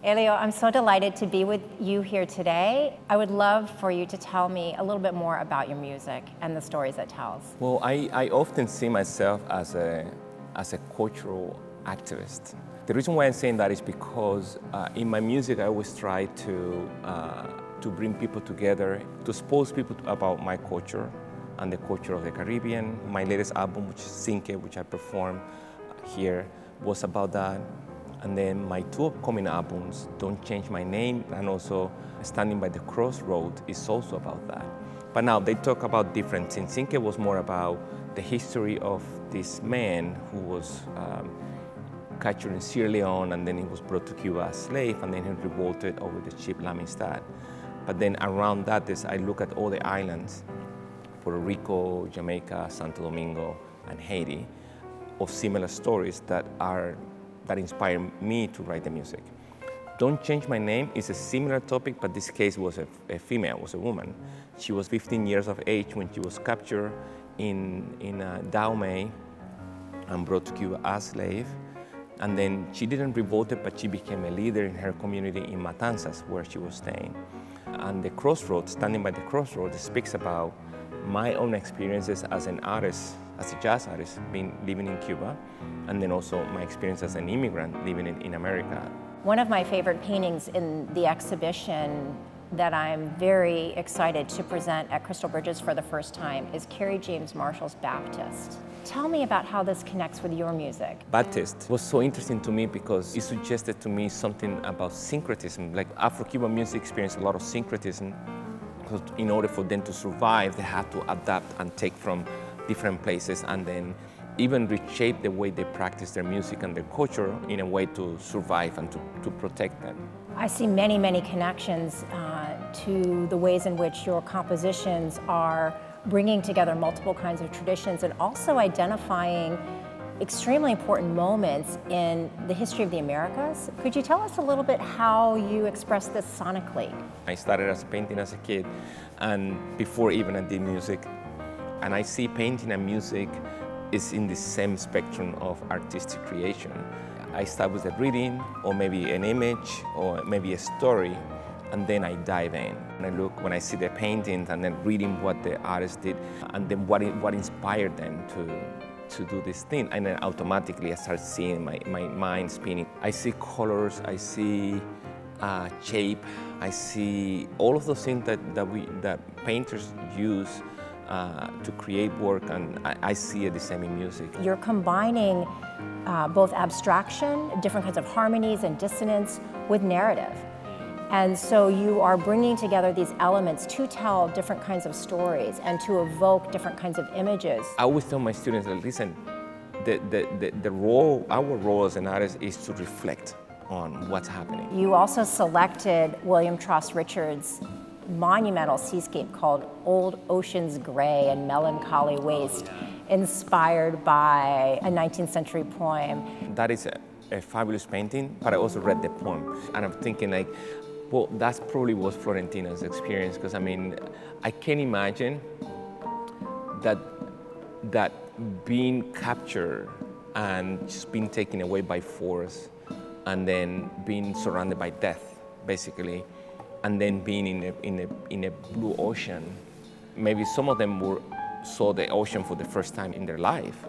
Elio, I'm so delighted to be with you here today. I would love for you to tell me a little bit more about your music and the stories it tells. Well, I often see myself as a cultural activist. The reason why I'm saying that is because in my music I always try to bring people together, to expose people about my culture and the culture of the Caribbean. My latest album, which is Cinque, which I perform here, was about that. And then my two upcoming albums, Don't Change My Name and also Standing by the Crossroad, is also about that. But now they talk about different things. Cinque was more about the history of this man who was captured in Sierra Leone, and then he was brought to Cuba as a slave, and then he revolted over the ship La Amistad. But then around that, I look at all the islands, Puerto Rico, Jamaica, Santo Domingo, and Haiti, of similar stories that inspired me to write the music. Don't Change My Name is a similar topic, but this case was a female, was a woman. She was 15 years of age when she was captured in Dahomey and brought to Cuba as a slave. And then she didn't revolt it, but she became a leader in her community in Matanzas, where she was staying. And the Crossroads, Standing by the Crossroads, speaks about my own experiences as an artist, as a jazz artist, living in Cuba, and then also my experience as an immigrant living in America. One of my favorite paintings in the exhibition that I'm very excited to present at Crystal Bridges for the first time is Kerry James Marshall's Baptist. Tell me about how this connects with your music. Baptist was so interesting to me because it suggested to me something about syncretism. Like Afro-Cuban music experienced a lot of syncretism. Because in order for them to survive, they had to adapt and take from different places and then even reshape the way they practice their music and their culture in a way to survive and to protect them. I see many, many connections to the ways in which your compositions are bringing together multiple kinds of traditions and also identifying extremely important moments in the history of the Americas. Could you tell us a little bit how you express this sonically? I started as painting as a kid, and before even I did music, and I see painting and music is in the same spectrum of artistic creation. I start with a reading, or maybe an image, or maybe a story, and then I dive in. And I look when I see the paintings and then reading what the artist did, and then what inspired them to do this thing. And then automatically I start seeing my mind spinning. I see colors, I see shape, I see all of those things that painters use to create work, and I see it the same in music. You're combining both abstraction, different kinds of harmonies and dissonance with narrative. And so you are bringing together these elements to tell different kinds of stories and to evoke different kinds of images. I always tell my students that, listen, our role as an artist is to reflect on what's happening. You also selected William Tross Richards' monumental seascape called Old Ocean's Gray and Melancholy Waste, inspired by a 19th century poem. That is a fabulous painting, but I also read the poem. And I'm thinking like, well, that's probably was Florentina's experience, because I mean, I can imagine that being captured and just being taken away by force, and then being surrounded by death, basically, and then being in a blue ocean. Maybe some of them saw the ocean for the first time in their life.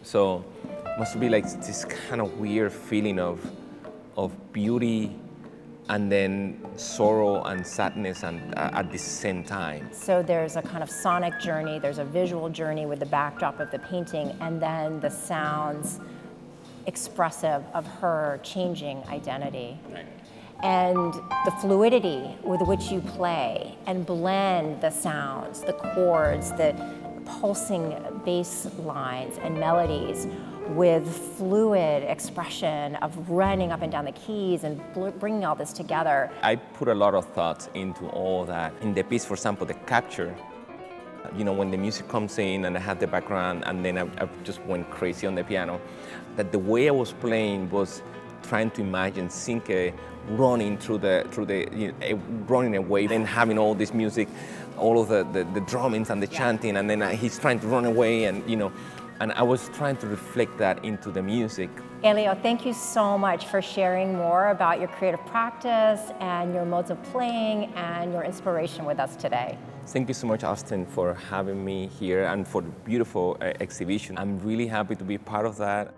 So it must be like this kind of weird feeling of beauty and then sorrow and sadness and at the same time. So there's a kind of sonic journey, there's a visual journey with the backdrop of the painting, and then the sounds expressive of her changing identity. Right. And the fluidity with which you play and blend the sounds, the chords, the pulsing bass lines and melodies with fluid expression of running up and down the keys and bringing all this together. I put a lot of thought into all that. In the piece, for example, the capture, you know, when the music comes in and I had the background and then I just went crazy on the piano, that the way I was playing was trying to imagine Cinque running running away and having all this music, all of the drummings and the chanting, and then he's trying to run away, and you know, And I was trying to reflect that into the music. Elio, thank you so much for sharing more about your creative practice and your modes of playing and your inspiration with us today. Thank you so much, Austin, for having me here and for the beautiful exhibition. I'm really happy to be part of that.